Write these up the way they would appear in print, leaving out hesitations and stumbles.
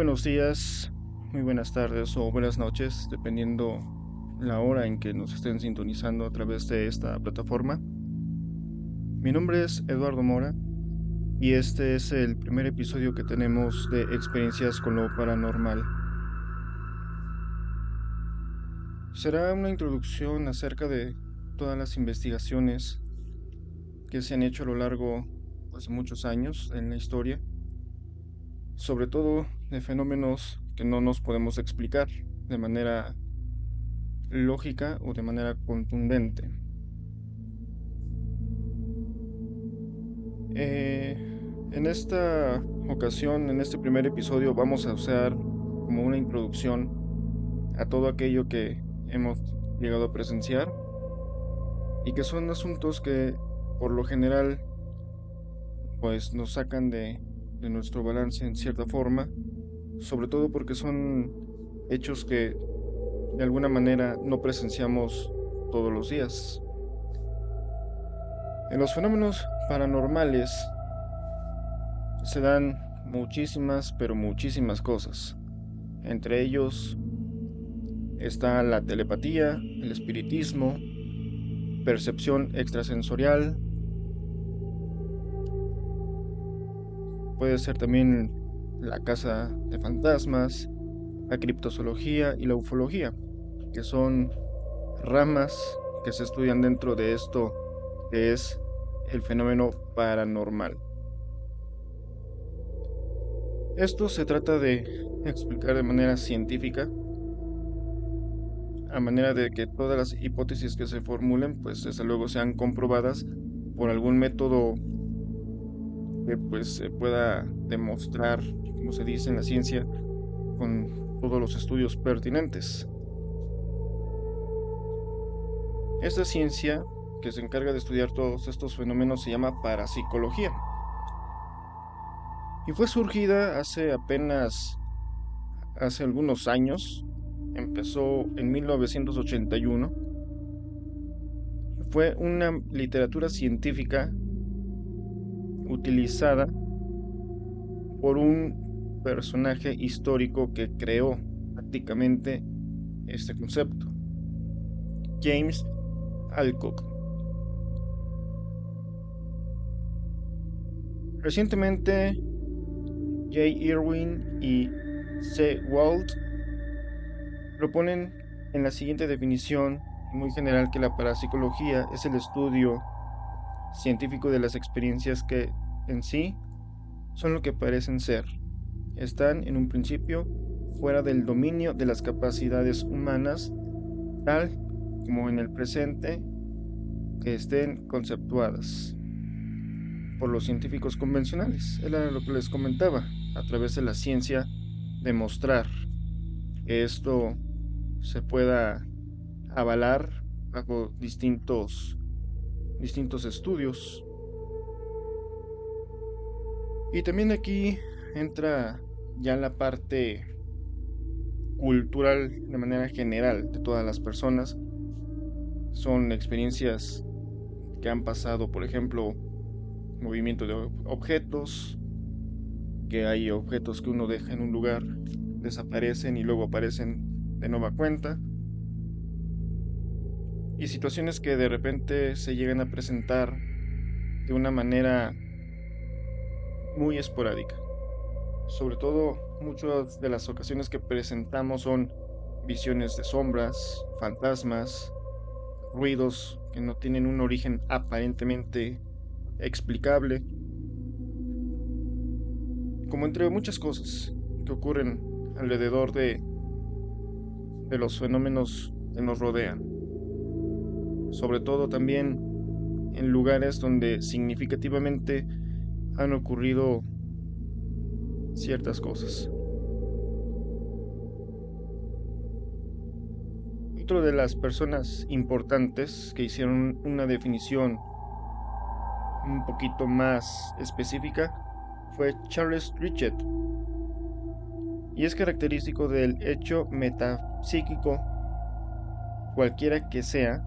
buenos días, muy buenas tardes o buenas noches, dependiendo la hora en que nos estén sintonizando a través de esta plataforma. Mi nombre es Eduardo Mora y este es el primer episodio que tenemos de experiencias con lo paranormal. Será una introducción acerca de todas las investigaciones que se han hecho a lo largo pues, de muchos años en la historia, sobre todo de fenómenos que no nos podemos explicar de manera lógica o de manera contundente. Eh, en esta ocasión, en este primer episodio, vamos a usar como una introducción a todo aquello que hemos llegado a presenciar y que son asuntos que por lo general pues nos sacan de nuestro balance en cierta forma, sobre todo porque son hechos que de alguna manera no presenciamos todos los días. En los fenómenos paranormales se dan muchísimas, pero muchísimas cosas. Entre ellos está la telepatía, el espiritismo, percepción extrasensorial, puede ser también la casa de fantasmas, la criptozoología y la ufología, que son ramas que se estudian dentro de esto que es el fenómeno paranormal. Esto se trata de explicar de manera científica, a manera de que todas las hipótesis que se formulen, pues desde luego sean comprobadas por algún método que pues se pueda demostrar, como se dice en la ciencia, con todos los estudios pertinentes. Esta ciencia que se encarga de estudiar todos estos fenómenos se llama parapsicología y fue surgida hace algunos años. Empezó en 1981. Fue una literatura científica utilizada por un personaje histórico que creó prácticamente este concepto, James Alcock. Recientemente, J. Irwin y C. Walt proponen en la siguiente definición muy general que la parapsicología es el estudio científico de las experiencias que en sí son lo que parecen ser. Están en un principio fuera del dominio de las capacidades humanas, tal como en el presente que estén conceptuadas por los científicos convencionales. Era lo que les comentaba, a través de la ciencia, demostrar que esto se pueda avalar bajo distintos estudios. Y también aquí entra ya la parte cultural de manera general de todas las personas. Son experiencias que han pasado, por ejemplo, movimiento de objetos, que hay objetos que uno deja en un lugar, desaparecen y luego aparecen de nueva cuenta, y situaciones que de repente se llegan a presentar de una manera muy esporádica. Sobre todo, muchas de las ocasiones que presentamos son visiones de sombras, fantasmas, ruidos que no tienen un origen aparentemente explicable, como entre muchas cosas que ocurren alrededor de los fenómenos que nos rodean. Sobre todo también en lugares donde significativamente han ocurrido ciertas cosas. Otra de las personas importantes que hicieron una definición un poquito más específica fue Charles Richet, y es característico del hecho metapsíquico, cualquiera que sea,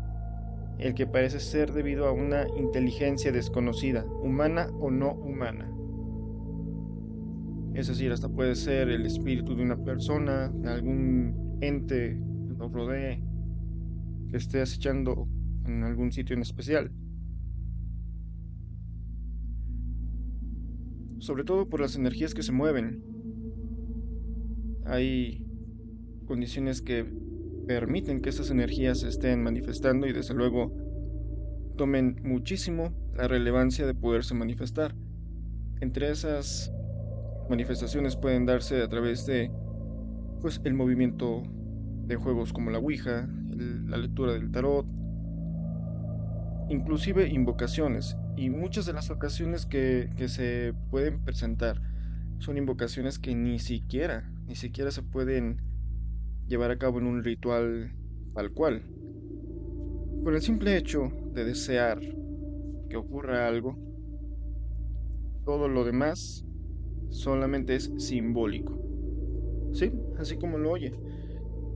el que parece ser debido a una inteligencia desconocida, humana o no humana. Es decir, hasta puede ser el espíritu de una persona, algún ente que nos rodee, que esté acechando en algún sitio en especial. Sobre todo por las energías que se mueven. Hay condiciones que permiten que estas energías se estén manifestando y desde luego tomen muchísimo la relevancia de poderse manifestar. Entre esas manifestaciones pueden darse a través de pues el movimiento de juegos como la Ouija, la lectura del tarot, inclusive invocaciones. Y muchas de las ocasiones que se pueden presentar son invocaciones que ni siquiera se pueden llevar a cabo en un ritual tal cual. Por el simple hecho de desear que ocurra algo, todo lo demás solamente es simbólico. Sí, así como lo oye,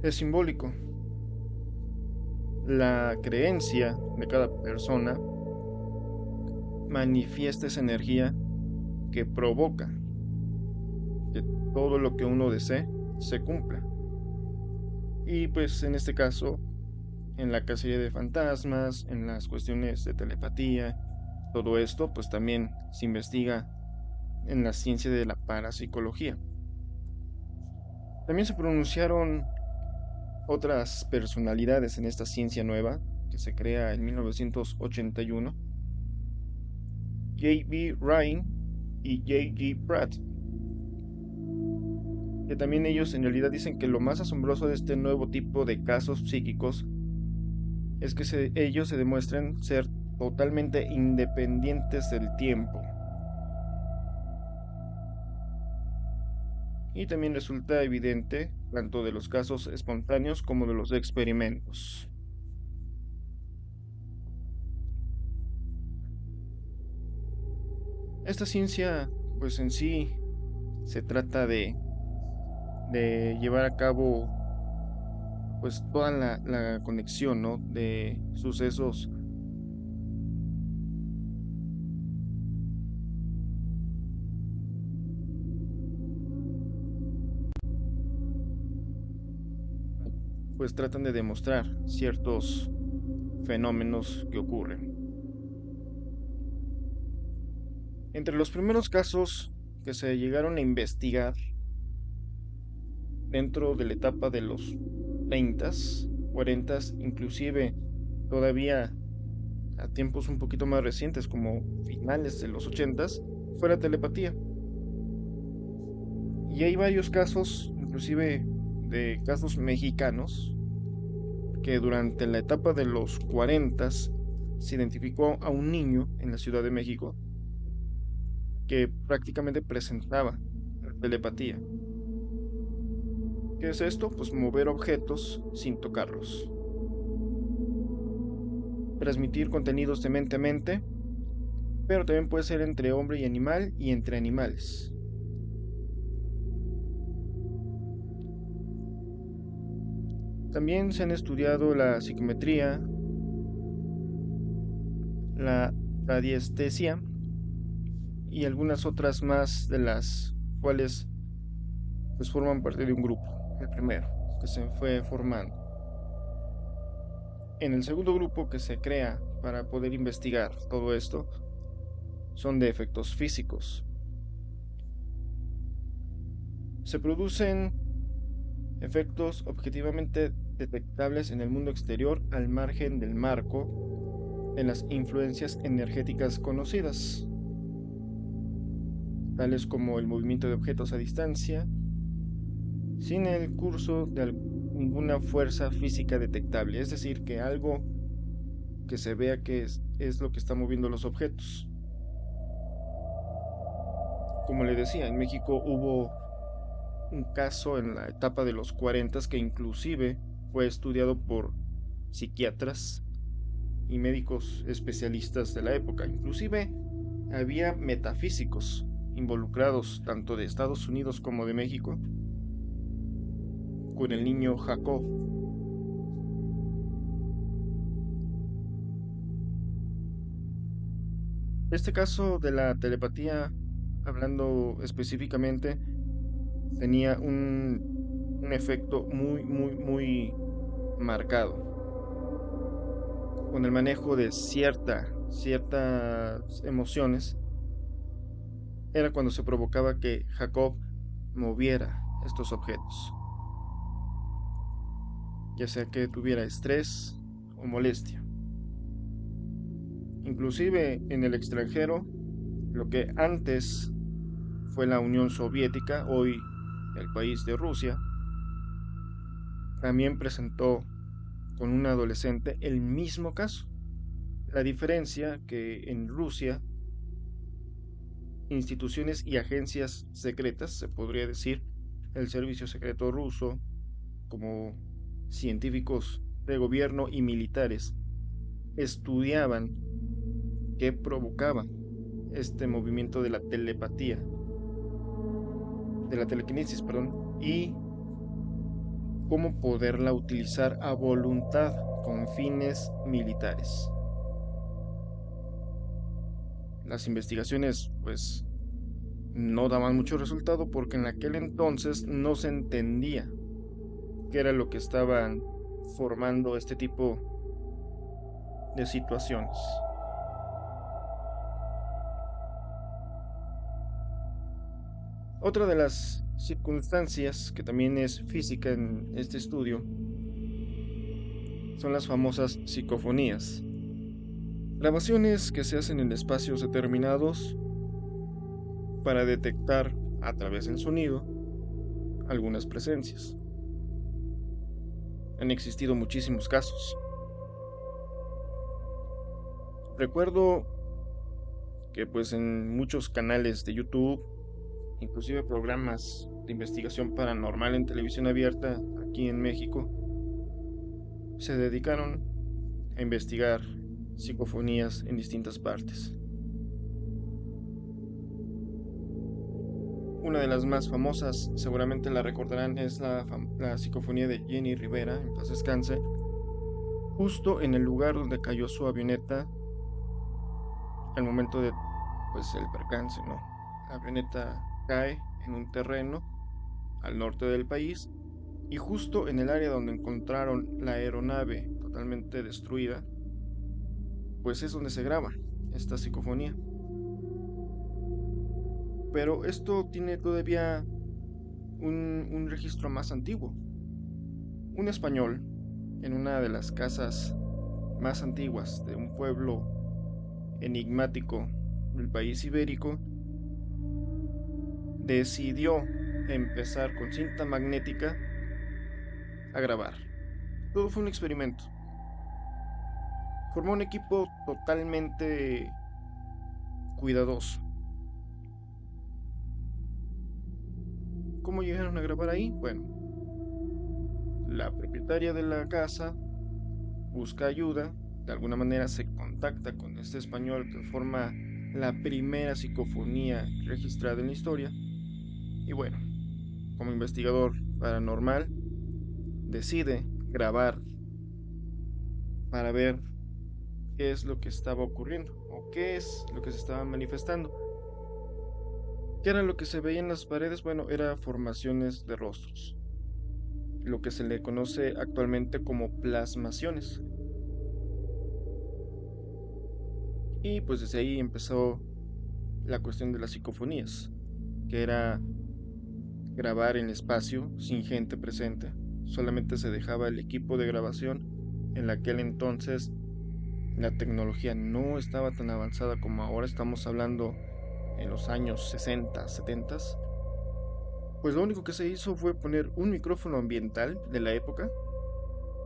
es simbólico. La creencia de cada persona manifiesta esa energía que provoca que todo lo que uno desee se cumpla. Y pues en este caso, en la cacería de fantasmas, en las cuestiones de telepatía, todo esto pues también se investiga en la ciencia de la parapsicología. También se pronunciaron otras personalidades en esta ciencia nueva que se crea en 1981, J. B. Ryan y J. G. Pratt, que también ellos en realidad dicen que lo más asombroso de este nuevo tipo de casos psíquicos es que ellos se demuestran ser totalmente independientes del tiempo. Y también resulta evidente tanto de los casos espontáneos como de los experimentos. Esta ciencia, pues en sí, se trata de llevar a cabo pues toda la conexión, ¿no? De sucesos pues tratan de demostrar ciertos fenómenos que ocurren. Entre los primeros casos que se llegaron a investigar dentro de la etapa de los 30, 40, inclusive todavía a tiempos un poquito más recientes, como finales de los 80, fue la telepatía. Y hay varios casos, inclusive de casos mexicanos, que durante la etapa de los 40 se identificó a un niño en la Ciudad de México que prácticamente presentaba telepatía. ¿Qué es esto? Pues mover objetos sin tocarlos. Transmitir contenidos de mente a mente, pero también puede ser entre hombre y animal y entre animales. También se han estudiado la psicometría, la radiestesia y algunas otras más de las cuales pues forman parte de un grupo, el primero, que se fue formando. En el segundo grupo que se crea para poder investigar todo esto son de efectos físicos. Se producen efectos objetivamente detectables en el mundo exterior al margen del marco de las influencias energéticas conocidas, tales como el movimiento de objetos a distancia, sin el curso de ninguna fuerza física detectable, es decir, que algo que se vea que es lo que está moviendo los objetos. Como le decía, en México hubo un caso en la etapa de los 40 que inclusive fue estudiado por psiquiatras y médicos especialistas de la época. Inclusive había metafísicos involucrados tanto de Estados Unidos como de México con el niño Jacob. Este caso de la telepatía hablando específicamente, tenía un efecto muy, muy, muy marcado, con el manejo de ciertas emociones. Era cuando se provocaba que Jacob moviera estos objetos, ya sea que tuviera estrés o molestia. Inclusive en el extranjero, lo que antes fue la Unión Soviética, hoy el país de Rusia, también presentó con un adolescente el mismo caso. La diferencia que en Rusia, instituciones y agencias secretas, se podría decir, el servicio secreto ruso, como científicos de gobierno y militares, estudiaban qué provocaba este movimiento de la telepatía, de la telequinesis, perdón, y cómo poderla utilizar a voluntad con fines militares. Las investigaciones, pues, no daban mucho resultado porque en aquel entonces no se entendía qué era lo que estaban formando este tipo de situaciones. Otra de las circunstancias que también es física en este estudio son las famosas psicofonías. Grabaciones que se hacen en espacios determinados para detectar a través del sonido algunas presencias. Han existido muchísimos casos. Recuerdo que pues en muchos canales de YouTube, inclusive programas de investigación paranormal en televisión abierta aquí en México, se dedicaron a investigar psicofonías en distintas partes. Una de las más famosas, seguramente la recordarán, es la psicofonía de Jenny Rivera, en paz descanse, justo en el lugar donde cayó su avioneta al momento de, pues, el percance, ¿no? La avioneta cae en un terreno al norte del país y justo en el área donde encontraron la aeronave totalmente destruida, pues es donde se graba esta psicofonía. Pero esto tiene todavía un registro más antiguo. Un español, en una de las casas más antiguas de un pueblo enigmático del país ibérico, decidió empezar con cinta magnética a grabar. Todo fue un experimento. Formó un equipo totalmente cuidadoso. ¿Cómo llegaron a grabar ahí? Bueno, la propietaria de la casa busca ayuda, de alguna manera se contacta con este español que forma la primera psicofonía registrada en la historia. Y bueno, como investigador paranormal, decide grabar para ver qué es lo que estaba ocurriendo o qué es lo que se estaba manifestando. ¿Qué era lo que se veía en las paredes? Bueno, eran formaciones de rostros, lo que se le conoce actualmente como plasmaciones. Y pues desde ahí empezó la cuestión de las psicofonías, que era grabar en espacio sin gente presente. Solamente se dejaba el equipo de grabación. En aquel entonces la tecnología no estaba tan avanzada como ahora, estamos hablando en los años 60, 70. Pues lo único que se hizo fue poner un micrófono ambiental de la época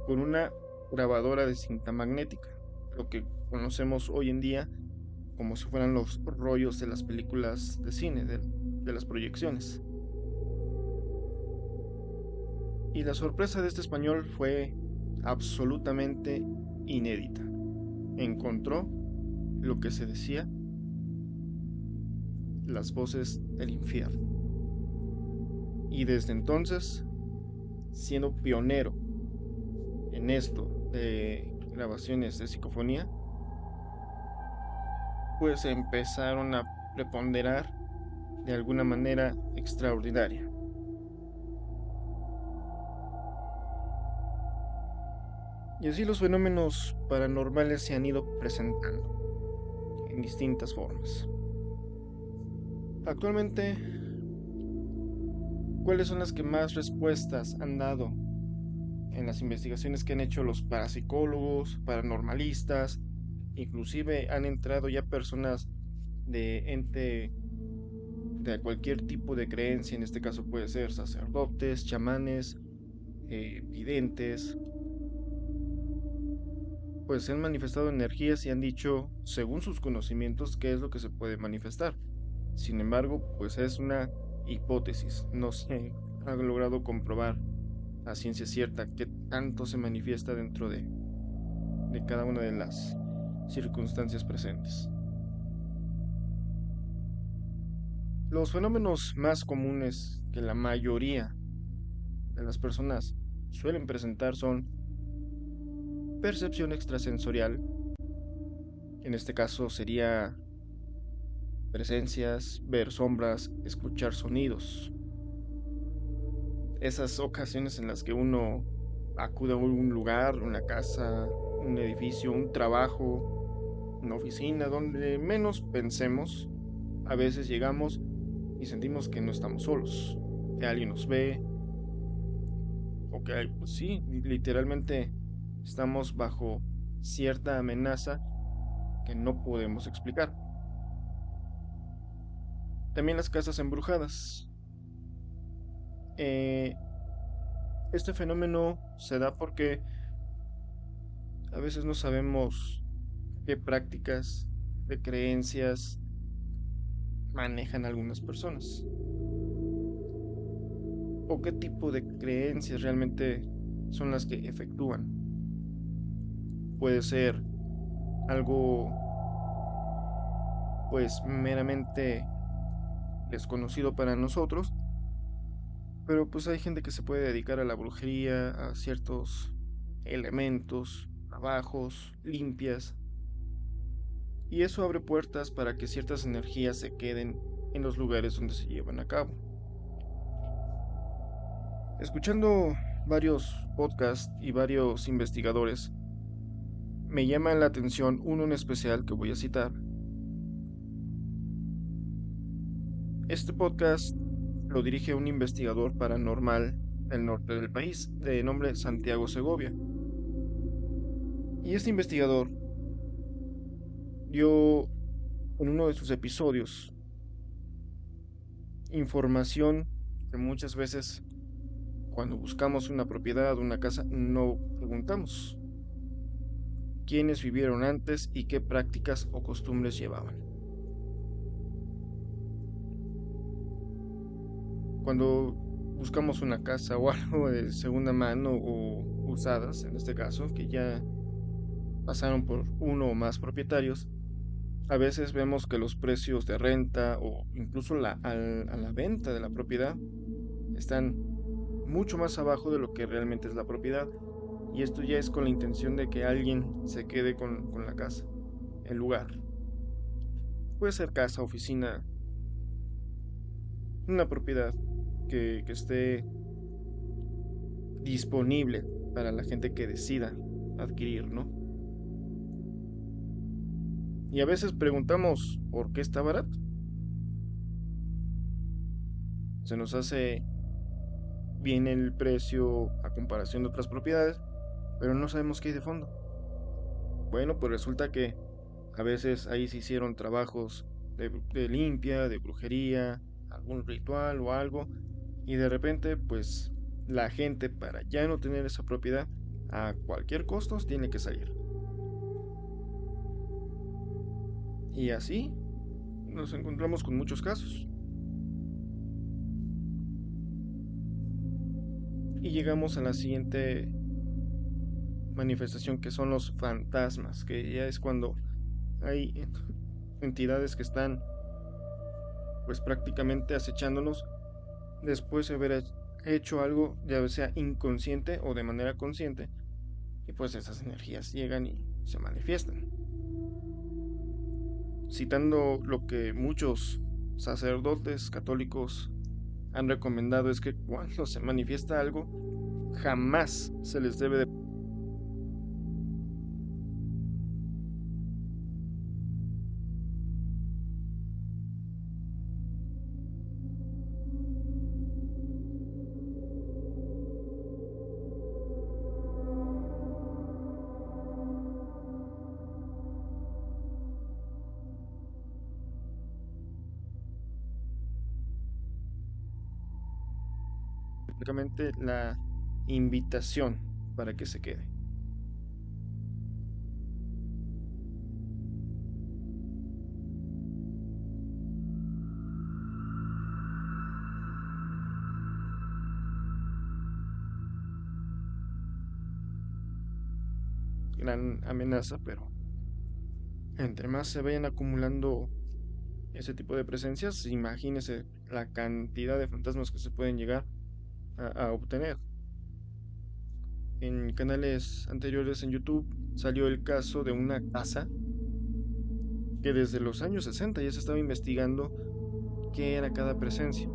con una grabadora de cinta magnética, lo que conocemos hoy en día como si fueran los rollos de las películas de cine, de las proyecciones. Y la sorpresa de este español fue absolutamente inédita. Encontró lo que se decía, las voces del infierno. Y desde entonces, siendo pionero en esto de grabaciones de psicofonía, pues empezaron a preponderar de alguna manera extraordinaria. Y así los fenómenos paranormales se han ido presentando en distintas formas. Actualmente, ¿cuáles son las que más respuestas han dado en las investigaciones que han hecho los parapsicólogos, paranormalistas? Inclusive han entrado ya personas de ente de cualquier tipo de creencia, en este caso puede ser sacerdotes, chamanes, videntes, pues se han manifestado energías y han dicho, según sus conocimientos, qué es lo que se puede manifestar. Sin embargo, pues es una hipótesis, no se ha logrado comprobar a ciencia cierta qué tanto se manifiesta dentro de cada una de las circunstancias presentes. Los fenómenos más comunes que la mayoría de las personas suelen presentar son percepción extrasensorial, en este caso sería presencias, ver sombras, escuchar sonidos. Esas ocasiones en las que uno acude a un lugar, una casa, un edificio, un trabajo, una oficina, donde menos pensemos, a veces llegamos y sentimos que no estamos solos, que alguien nos ve, o que pues sí, literalmente estamos bajo cierta amenaza que no podemos explicar. También las casas embrujadas. Eh, este fenómeno se da porque a veces no sabemos qué prácticas de creencias manejan algunas personas o qué tipo de creencias realmente son las que efectúan. Puede ser algo pues meramente desconocido para nosotros, pero pues hay gente que se puede dedicar a la brujería, a ciertos elementos, trabajos, limpias, y eso abre puertas para que ciertas energías se queden en los lugares donde se llevan a cabo. Escuchando varios podcasts y varios investigadores, me llama la atención uno en especial que voy a citar. Este podcast lo dirige un investigador paranormal del norte del país, de nombre Santiago Segovia. Y este investigador dio en uno de sus episodios información que muchas veces cuando buscamos una propiedad, una casa, no preguntamos quiénes vivieron antes y qué prácticas o costumbres llevaban. Cuando buscamos una casa o algo de segunda mano o usadas, en este caso, que ya pasaron por uno o más propietarios, a veces vemos que los precios de renta o incluso a la venta de la propiedad están mucho más abajo de lo que realmente es la propiedad. Y esto ya es con la intención de que alguien se quede con la casa, el lugar. Puede ser casa, oficina, una propiedad que esté disponible para la gente que decida adquirir, ¿no? Y a veces preguntamos por qué está barato. Se nos hace bien el precio a comparación de otras propiedades, pero no sabemos qué hay de fondo. Bueno, pues resulta que a veces ahí se hicieron trabajos de limpia, de brujería, algún ritual o algo, y de repente, pues la gente para ya no tener esa propiedad, a cualquier costo tiene que salir. Y así nos encontramos con muchos casos. Y llegamos a la siguiente manifestación que son los fantasmas, que ya es cuando hay entidades que están pues prácticamente acechándonos después de haber hecho algo, ya sea inconsciente o de manera consciente, y pues esas energías llegan y se manifiestan. Citando lo que muchos sacerdotes católicos han recomendado es que cuando se manifiesta algo, jamás se les debe de prácticamente la invitación para que se quede. Gran amenaza, pero entre más se vayan acumulando ese tipo de presencias, imagínese la cantidad de fantasmas que se pueden llegar a obtener. En canales anteriores en YouTube salió el caso de una casa que desde los años 60 ya se estaba investigando qué era cada presencia.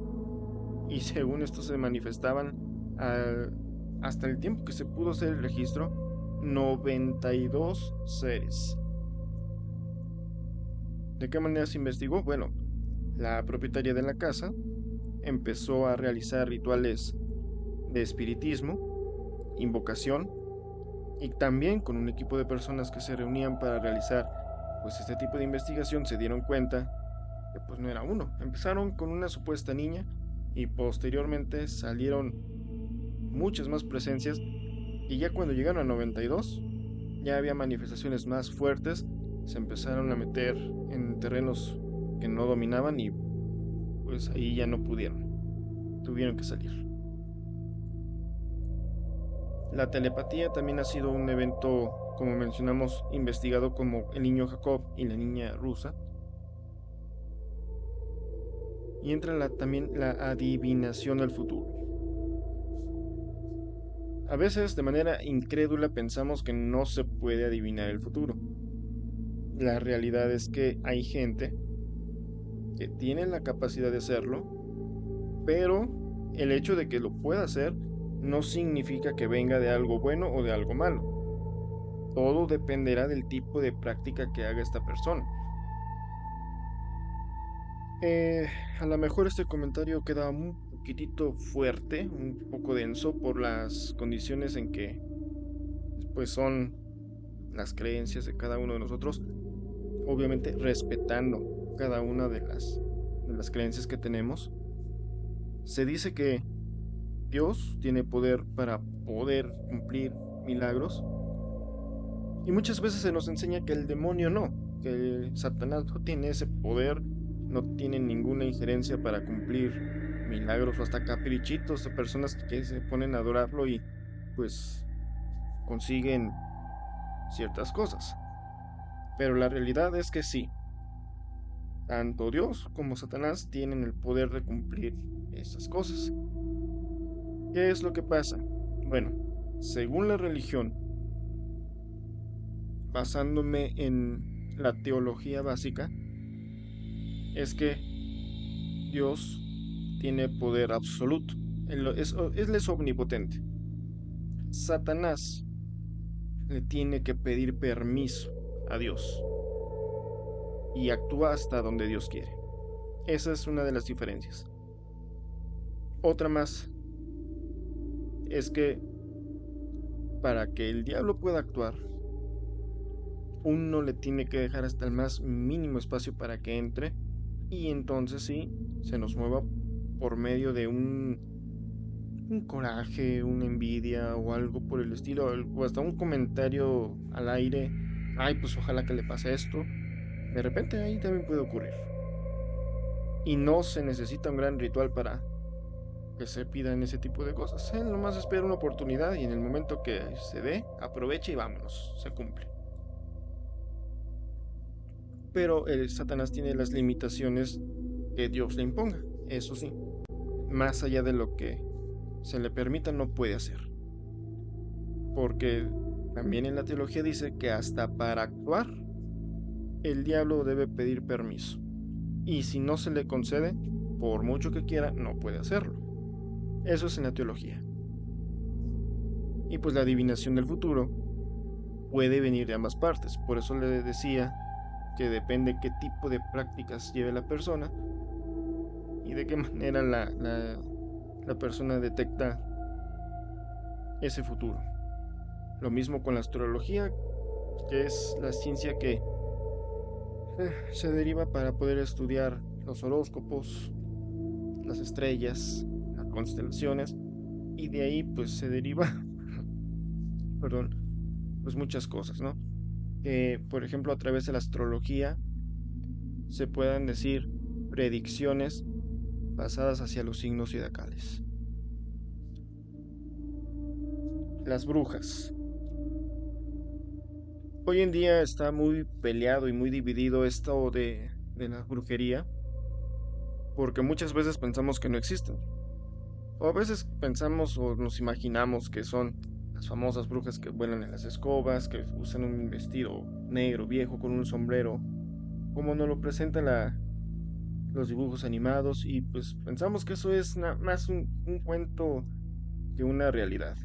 Y según esto se manifestaban hasta el tiempo que se pudo hacer el registro, 92 seres. ¿De qué manera se investigó? Bueno, la propietaria de la casa empezó a realizar rituales de espiritismo, invocación, y también con un equipo de personas que se reunían para realizar pues este tipo de investigación se dieron cuenta que pues no era uno. Empezaron con una supuesta niña y posteriormente salieron muchas más presencias y ya cuando llegaron a 92 ya había manifestaciones más fuertes, se empezaron a meter en terrenos que no dominaban y pues ahí ya no pudieron, tuvieron que salir. La telepatía también ha sido un evento, como mencionamos, investigado como el niño Jacob y la niña rusa. Y entra también la adivinación del futuro. A veces de manera incrédula pensamos que no se puede adivinar el futuro. La realidad es que hay gente que tiene la capacidad de hacerlo, pero el hecho de que lo pueda hacer no significa que venga de algo bueno o de algo malo. Todo dependerá del tipo de práctica que haga esta persona. Eh, a lo mejor este comentario queda un poquitito fuerte, un poco denso por las condiciones en que pues son las creencias de cada uno de nosotros, obviamente respetando cada una de las creencias que tenemos. Se dice que Dios tiene poder para poder cumplir milagros y muchas veces se nos enseña que el demonio no, que Satanás no tiene ese poder, no tiene ninguna injerencia para cumplir milagros o hasta caprichitos de personas que se ponen a adorarlo y pues consiguen ciertas cosas. Pero la realidad es que sí, tanto Dios como Satanás tienen el poder de cumplir esas cosas. ¿Qué es lo que pasa? Bueno, según la religión, basándome en la teología básica, es que Dios tiene poder absoluto. Él es omnipotente. Satanás le tiene que pedir permiso a Dios y actúa hasta donde Dios quiere. Esa es una de las diferencias. Otra más es que para que el diablo pueda actuar, uno le tiene que dejar hasta el más mínimo espacio para que entre y entonces sí se nos mueva por medio de un coraje, una envidia o algo por el estilo, o hasta un comentario al aire, ay, pues ojalá que le pase esto. De repente ahí también puede ocurrir. Y no se necesita un gran ritual para que se pidan ese tipo de cosas. Él nomás espera una oportunidad y en el momento que se dé, aprovecha y vámonos, se cumple. Pero el Satanás tiene las limitaciones que Dios le imponga, eso sí. Más allá de lo que se le permita, no puede hacer. Porque también en la teología dice que hasta para actuar, el diablo debe pedir permiso. y si no se le concede, por mucho que quiera, no puede hacerlo. Eso es en la teología. Y pues la adivinación del futuro puede venir de ambas partes. Por eso le decía que depende qué tipo de prácticas lleve la persona y de qué manera la persona detecta ese futuro. Lo mismo con la astrología, que es la ciencia que se deriva para poder estudiar los horóscopos, las estrellas, las constelaciones, y de ahí pues se deriva, perdón, pues muchas cosas, ¿no? Que por ejemplo a través de la astrología se puedan decir predicciones basadas hacia los signos zodiacales. Las brujas. Hoy en día está muy peleado y muy dividido esto de la brujería, porque muchas veces pensamos que no existen. O a veces pensamos o nos imaginamos que son las famosas brujas que vuelan en las escobas, que usan un vestido negro viejo con un sombrero, como nos lo presentan los dibujos animados, y pues pensamos que eso es más un cuento que una realidad.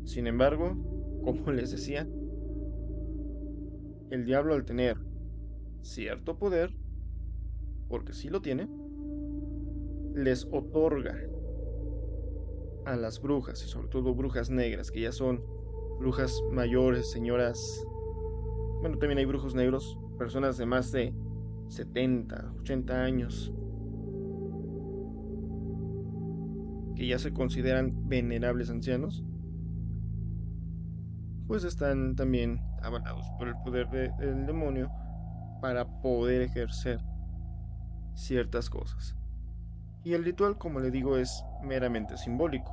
Sin embargo, como les decía, el diablo al tener cierto poder, porque sí lo tiene, les otorga a las brujas, y sobre todo brujas negras, que ya son brujas mayores, señoras, bueno, también hay brujos negros, personas de más de 70, 80 años, que ya se consideran venerables ancianos, pues están también avalados por el poder del demonio para poder ejercer ciertas cosas. Y el ritual, como le digo, es meramente simbólico,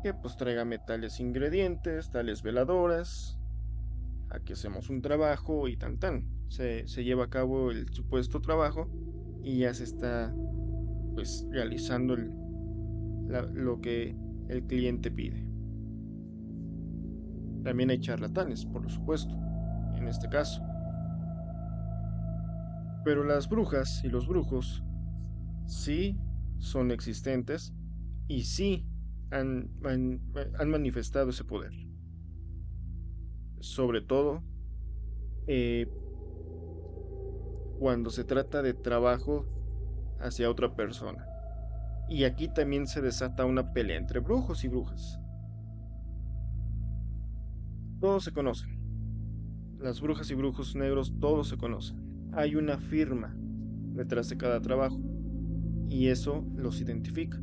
que pues traiga tales ingredientes, tales veladoras, aquí hacemos un trabajo y tan tan. Se lleva a cabo el supuesto trabajo y ya se está pues realizando lo que el cliente pide. También hay charlatanes, por supuesto, en este caso. Pero las brujas y los brujos sí son existentes y sí han manifestado ese poder. Sobre todo eh, cuando se trata de trabajo hacia otra persona. Y aquí también se desata una pelea entre brujos y brujas. Todos se conocen. Las brujas y brujos negros todos se conocen. Hay una firma detrás de cada trabajo y eso los identifica.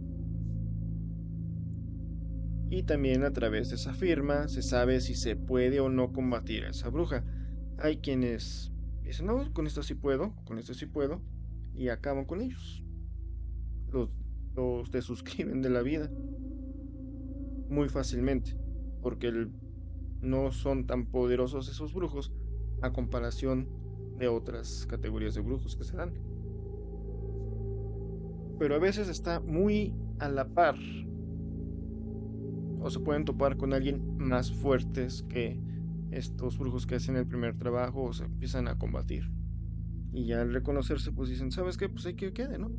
Y también a través de esa firma se sabe si se puede o no combatir a esa bruja. Hay quienes dicen, no, con esto sí puedo, con esto sí puedo, y acaban con ellos. Los, los desuscriben de la vida muy fácilmente, porque no son tan poderosos esos brujos a comparación de otras categorías de brujos que se dan. Pero a veces está muy a la par o se pueden topar con alguien más fuertes que estos brujos que hacen el primer trabajo o se empiezan a combatir. Y ya al reconocerse, pues dicen, ¿sabes qué? Pues hay que quede, ¿no?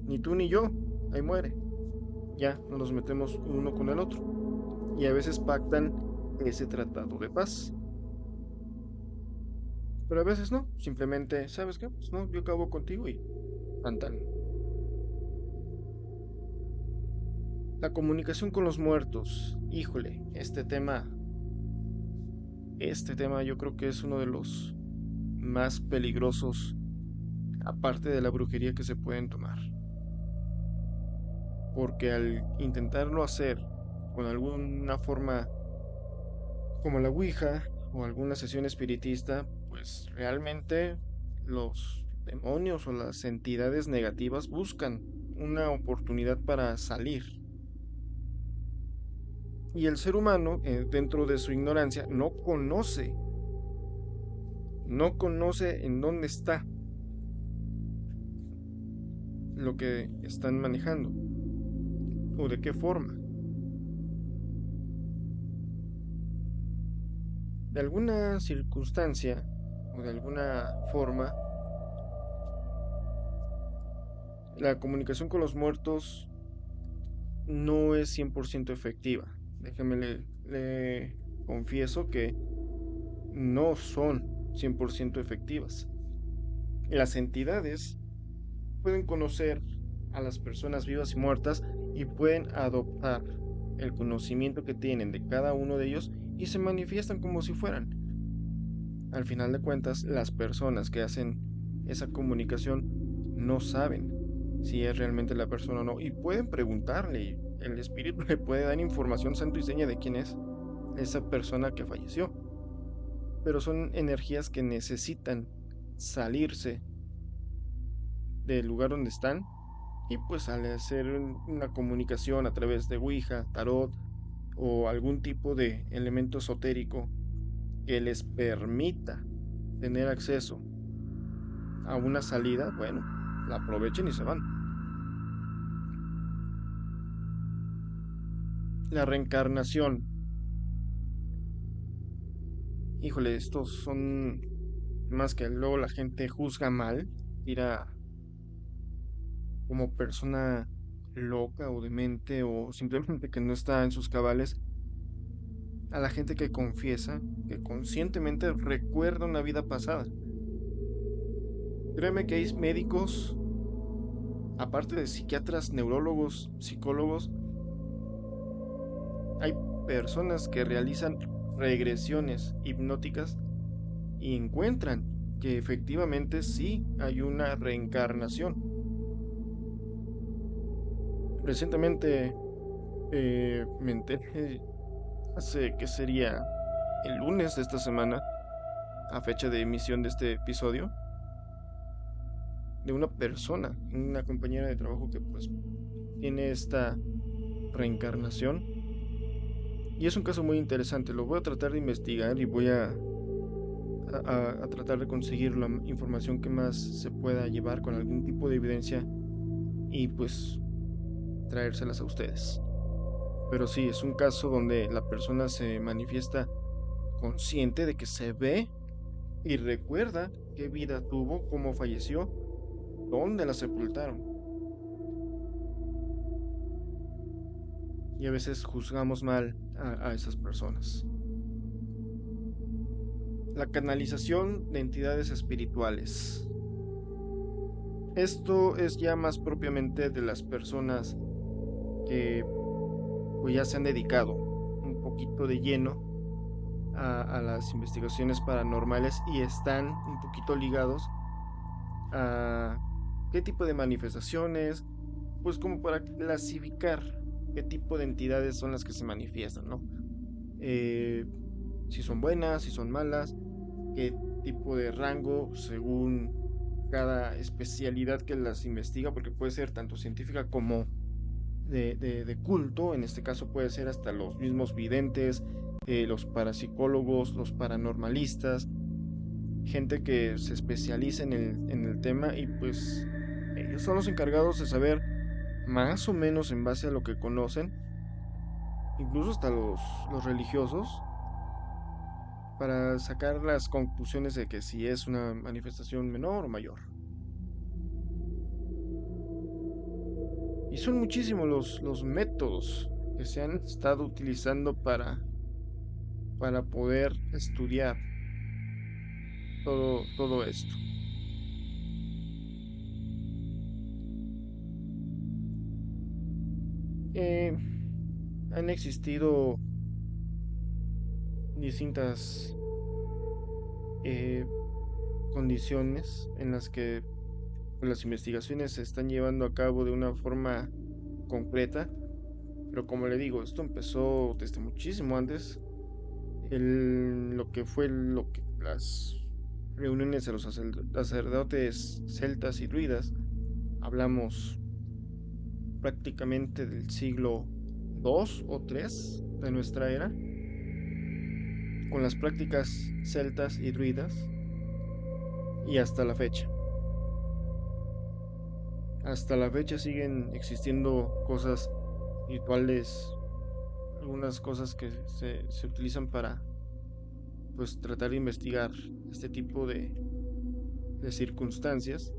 Ni tú ni yo, ahí muere. Ya no nos metemos uno con el otro. Y a veces pactan ese tratado de paz. Pero a veces no, simplemente, ¿sabes qué? Pues no, yo acabo contigo y tan tan. La comunicación con los muertos. Híjole, este tema yo creo que es uno de los más peligrosos, aparte de la brujería que se pueden tomar. Porque al intentarlo hacer con alguna forma como la Ouija o alguna sesión espiritista, pues realmente los demonios o las entidades negativas buscan una oportunidad para salir. Y el ser humano, dentro de su ignorancia, no conoce en dónde está lo que están manejando o de qué forma. De alguna circunstancia o de alguna forma La comunicación con los muertos no es 100% efectiva. Déjeme le confieso que no son 100% efectivas. Las entidades pueden conocer a las personas vivas y muertas y pueden adoptar el conocimiento que tienen de cada uno de ellos y se manifiestan como si fueran. Al final de cuentas, las personas que hacen esa comunicación no saben si es realmente la persona o no y pueden preguntarle y el espíritu le puede dar información santo y seña de quién es esa persona que falleció. Pero son energías que necesitan salirse del lugar donde están y pues al hacer una comunicación a través de Ouija, tarot o algún tipo de elemento esotérico que les permita tener acceso a una salida, bueno, la aprovechen y se van. La reencarnación. Híjole, estos son más que luego la gente juzga mal, tira como persona loca o demente o simplemente que no está en sus cabales a la gente que confiesa, que conscientemente recuerda una vida pasada. Créeme que hay médicos, aparte de psiquiatras, neurólogos, psicólogos, hay personas que realizan regresiones hipnóticas y encuentran que efectivamente sí hay una reencarnación. Recientemente me enteré, hace que sería el lunes de esta semana, a fecha de emisión de este episodio, de una persona, una compañera de trabajo que pues tiene esta reencarnación. Y es un caso muy interesante, lo voy a tratar de investigar y voy a tratar de conseguir la información que más se pueda llevar con algún tipo de evidencia y pues traérselas a ustedes. Pero sí, es un caso donde la persona se manifiesta consciente de que se ve y recuerda qué vida tuvo, cómo falleció, dónde la sepultaron. Y a veces juzgamos mal a esas personas. La canalización de entidades espirituales. Esto es ya más propiamente de las personas que pues ya se han dedicado un poquito de lleno a las investigaciones paranormales y están un poquito ligados a qué tipo de manifestaciones, pues como para clasificar qué tipo de entidades son las que se manifiestan, ¿no? Eh, si son buenas, si son malas, qué tipo de rango según cada especialidad que las investiga, porque puede ser tanto científica como de culto, en este caso puede ser hasta los mismos videntes, los parapsicólogos, los paranormalistas, gente que se especializa en el tema y pues ellos son los encargados de saber más o menos en base a lo que conocen, incluso hasta los religiosos, para sacar las conclusiones de que si es una manifestación menor o mayor. Y son muchísimos los métodos que se han estado utilizando para poder estudiar todo esto. Eh, Han existido distintas eh, condiciones en las que pues, las investigaciones se están llevando a cabo de una forma concreta, pero como le digo, esto empezó desde muchísimo antes. Lo que fue lo que las reuniones de los sacerdotes celtas y druidas, hablamos prácticamente del siglo II o III de nuestra era, con las prácticas celtas y druidas, y hasta la fecha. Hasta la fecha siguen existiendo cosas rituales, algunas cosas que se utilizan para pues tratar de investigar este tipo de circunstancias.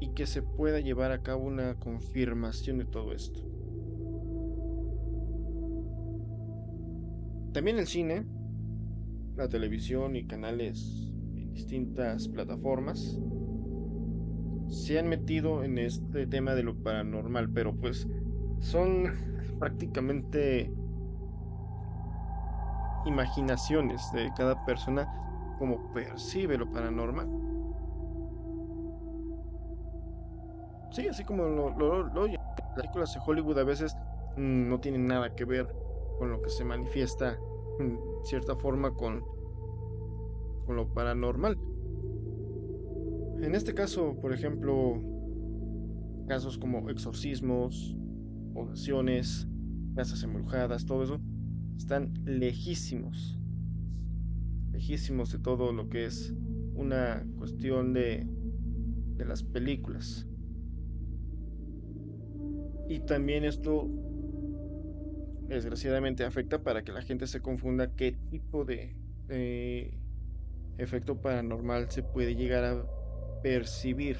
y que se pueda llevar a cabo una confirmación de todo esto. También el cine, la televisión y canales en distintas plataformas se han metido en este tema de lo paranormal, pero pues son prácticamente imaginaciones de cada persona como percibe lo paranormal. Sí, así como lo oyen. Las películas de Hollywood a veces no tienen nada que ver con lo que se manifiesta en cierta forma con lo paranormal. En este caso, por ejemplo, casos como exorcismos, posesiones, casas embrujadas, todo eso, están lejísimos de todo lo que es una cuestión de las películas. Y también esto desgraciadamente afecta para que la gente se confunda qué tipo de efecto paranormal se puede llegar a percibir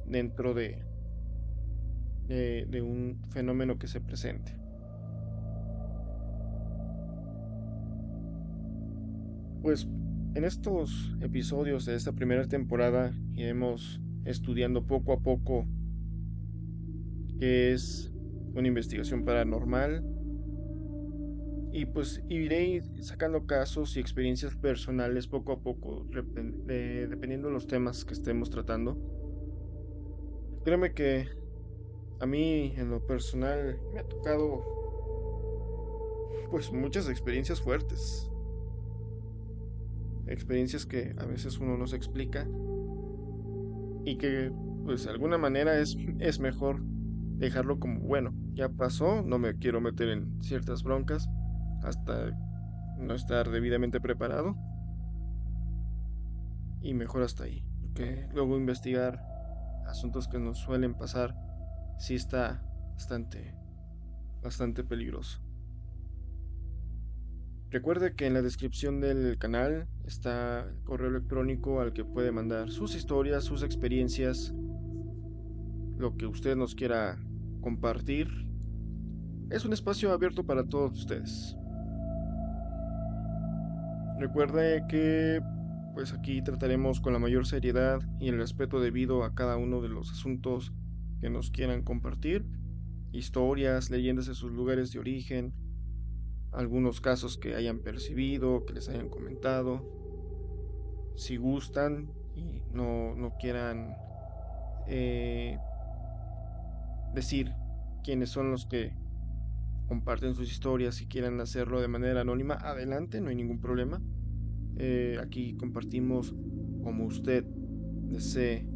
dentro de un fenómeno que se presente. Pues en estos episodios de esta primera temporada iremos estudiando poco a poco qué es una investigación paranormal y pues iré sacando casos y experiencias personales poco a poco, dependiendo de los temas que estemos tratando. Créeme que a mí en lo personal me ha tocado pues muchas experiencias fuertes, experiencias que a veces uno no se explica y que pues de alguna manera es mejor dejarlo como bueno, ya pasó, no me quiero meter en ciertas broncas hasta no estar debidamente preparado y mejor hasta ahí, porque luego investigar asuntos que nos suelen pasar sí está bastante peligroso. Recuerde que en la descripción del canal está el correo electrónico al que puede mandar sus historias, sus experiencias, lo que usted nos quiera compartir. Es un espacio abierto para todos ustedes. Recuerde que pues aquí trataremos con la mayor seriedad y el respeto debido a cada uno de los asuntos que nos quieran compartir, historias, leyendas de sus lugares de origen, algunos casos que hayan percibido, que les hayan comentado. Si gustan y no quieran eh, decir quiénes son los que comparten sus historias, si quieren hacerlo de manera anónima, adelante, no hay ningún problema. Aquí compartimos como usted desee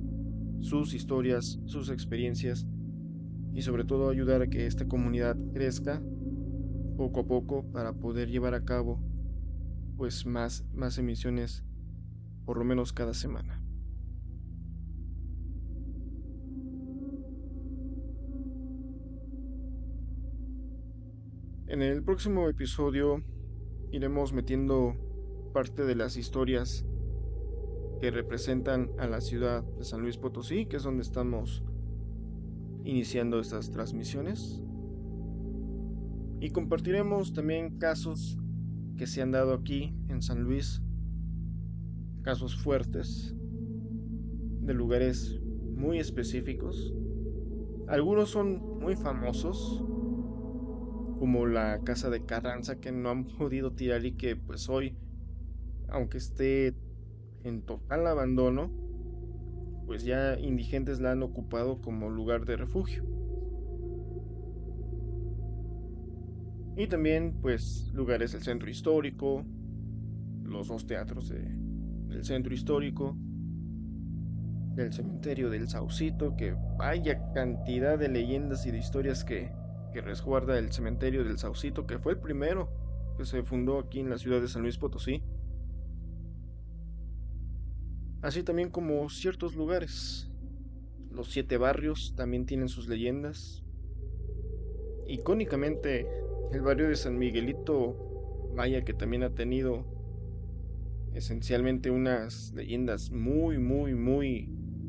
sus historias, sus experiencias y sobre todo ayudar a que esta comunidad crezca poco a poco para poder llevar a cabo pues más emisiones por lo menos cada semana. En el próximo episodio iremos metiendo parte de las historias que representan a la ciudad de San Luis Potosí, que es donde estamos iniciando estas transmisiones. Y compartiremos también casos que se han dado aquí en San Luis, casos fuertes de lugares muy específicos. Algunos son muy famosos, como la casa de Carranza que no han podido tirar y que pues hoy, aunque esté en total abandono, pues ya indigentes la han ocupado como lugar de refugio. Y también pues lugares del centro histórico, los dos teatros del centro histórico, del cementerio del Saucito, que vaya cantidad de leyendas y de historias que resguarda el cementerio del Saucito, que fue el primero que se fundó aquí en la ciudad de San Luis Potosí, así también como ciertos lugares. Los siete barrios también tienen sus leyendas. Icónicamente, el barrio de San Miguelito, vaya que también ha tenido esencialmente unas leyendas muy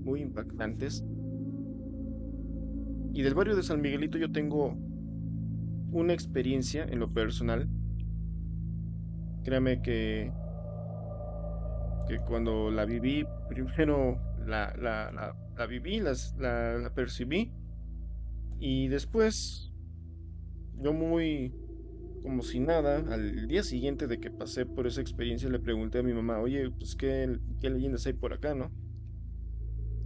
muy impactantes. Y del barrio de San Miguelito yo tengo una experiencia en lo personal. Créame que cuando la viví, primero la viví, la percibí, y después, yo muy como si nada, al día siguiente de que pasé por esa experiencia, le pregunté a mi mamá, oye, pues qué leyendas hay por acá, ¿no?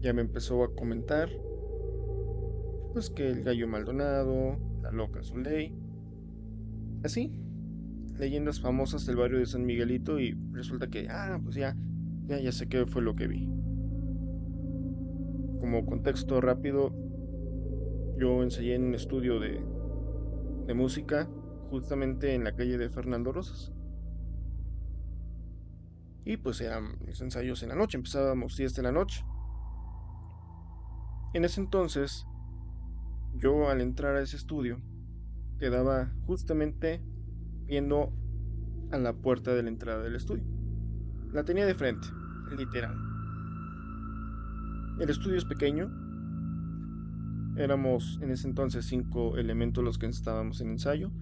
Ya me empezó a comentar, pues que el gallo Maldonado, la loca Zuley, así, leyendas famosas del barrio de San Miguelito, y resulta que, pues ya sé qué fue lo que vi. Como contexto rápido, yo ensayé en un estudio de música justamente en la calle de Fernando Rosas. Y pues eran mis ensayos en la noche, empezábamos 10 de la noche. En ese entonces, yo al entrar a ese estudio, quedaba justamente viendo a la puerta de la entrada del estudio. La tenía de frente, literal. El estudio es pequeño, éramos en ese entonces 5 elementos los que estábamos en ensayo,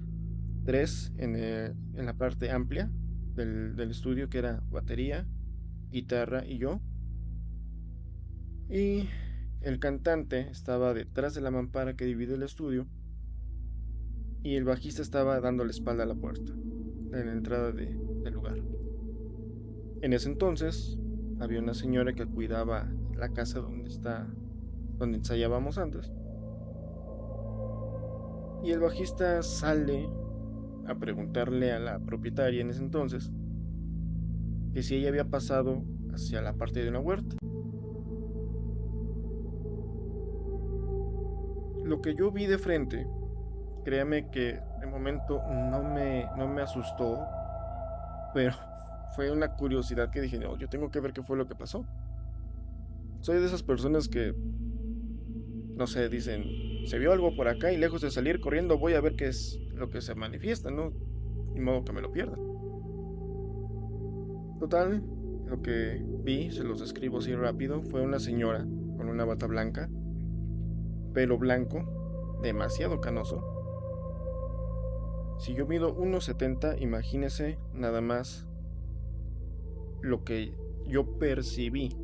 tres en la parte amplia del estudio, que era batería, guitarra y yo, y el cantante estaba detrás de la mampara que divide el estudio, y el bajista estaba dando la espalda a la puerta, en la entrada del lugar. En ese entonces había una señora que cuidaba la casa donde ensayábamos antes, y el bajista sale a preguntarle a la propietaria en ese entonces que si ella había pasado hacia la parte de una huerta. Lo que yo vi de frente, créame que de momento no me asustó, pero fue una curiosidad que dije, no, yo tengo que ver qué fue lo que pasó. Soy de esas personas que, no sé, dicen, se vio algo por acá y lejos de salir corriendo voy a ver qué es lo que se manifiesta, ¿no? Ni modo que me lo pierda. Total, lo que vi, se los describo así rápido, fue una señora con una bata blanca, pelo blanco, demasiado canoso. Si yo mido 1,70, imagínese nada más lo que yo percibí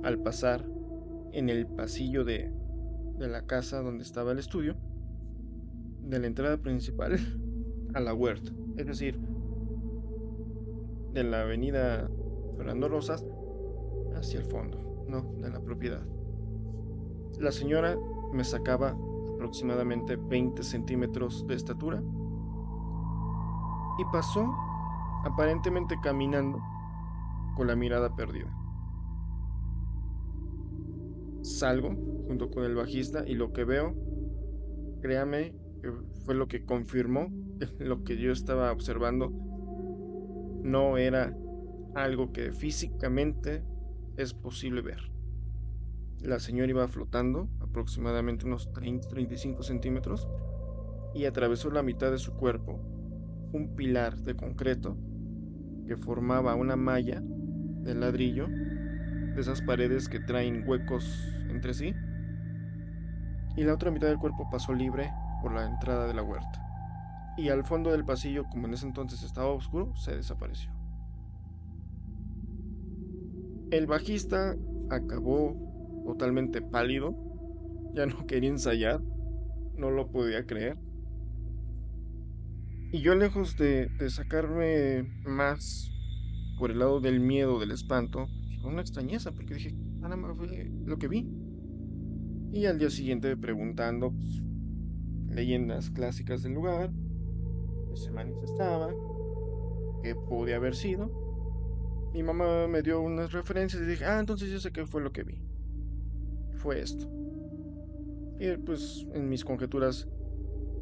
al pasar en el pasillo de la casa donde estaba el estudio, de la entrada principal a la huerta. Es decir, de la avenida Fernando Rosas hacia el fondo, ¿no? De la propiedad. La señora me sacaba aproximadamente 20 centímetros de estatura y pasó aparentemente caminando con la mirada perdida. Salgo junto con el bajista y lo que veo, créame, que fue lo que confirmó lo que yo estaba observando. No era algo que físicamente es posible ver. La señora iba flotando aproximadamente unos 30-35 centímetros y atravesó la mitad de su cuerpo un pilar de concreto que formaba una malla de ladrillo, de esas paredes que traen huecos entre sí, y la otra mitad del cuerpo pasó libre por la entrada de la huerta. Y al fondo del pasillo, como en ese entonces estaba oscuro, se desapareció. El bajista acabó totalmente pálido, ya no quería ensayar, no lo podía creer. Y yo, lejos de sacarme más por el lado del miedo, del espanto, fue una extrañeza, porque dije, nada más fue lo que vi. Y al día siguiente preguntando, pues, leyendas clásicas del lugar, que se manifestaba, que podía haber sido. Mi mamá me dio unas referencias y dije, entonces yo sé qué fue lo que vi. Fue esto. Y pues en mis conjeturas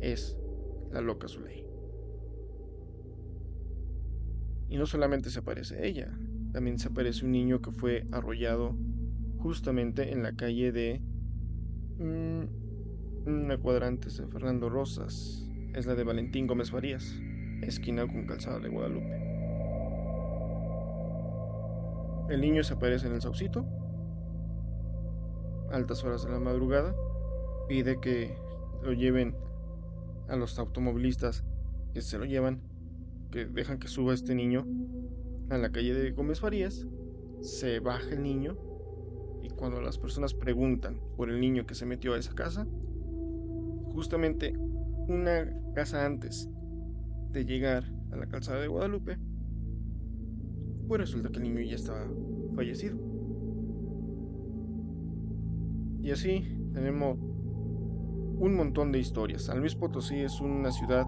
es la loca Zuley. Y no solamente se aparece ella, también se aparece un niño que fue arrollado justamente en la calle de una cuadrante de Fernando Rosas. Es la de Valentín Gómez Farías, esquina con Calzada de Guadalupe. El niño se aparece en el saucito altas horas de la madrugada, pide que lo lleven a los automovilistas que se lo llevan, que dejan que suba este niño a la calle de Gómez Farías, se baja el niño y cuando las personas preguntan por el niño que se metió a esa casa, justamente una casa antes de llegar a la calzada de Guadalupe, pues resulta que el niño ya estaba fallecido. Y así tenemos un montón de historias. San Luis Potosí es una ciudad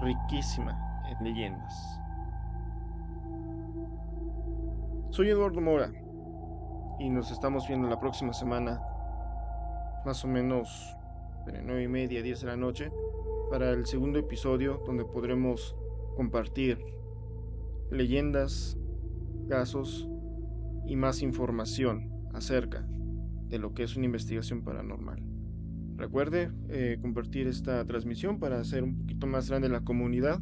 riquísima en leyendas. Soy Eduardo Mora y nos estamos viendo la próxima semana, más o menos de 9:30 a 10 de la noche, para el segundo episodio donde podremos compartir leyendas, casos y más información acerca de lo que es una investigación paranormal. Recuerde compartir esta transmisión para hacer un poquito más grande la comunidad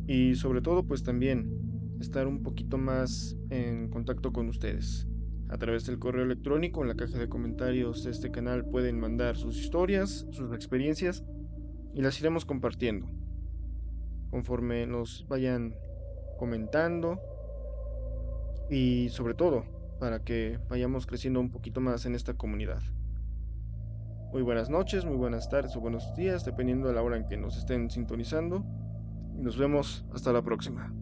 y sobre todo pues también estar un poquito más en contacto con ustedes. A través del correo electrónico en la caja de comentarios de este canal pueden mandar sus historias, sus experiencias y las iremos compartiendo conforme nos vayan comentando y sobre todo para que vayamos creciendo un poquito más en esta comunidad. Muy buenas noches, muy buenas tardes o buenos días, dependiendo de la hora en que nos estén sintonizando. Nos vemos hasta la próxima.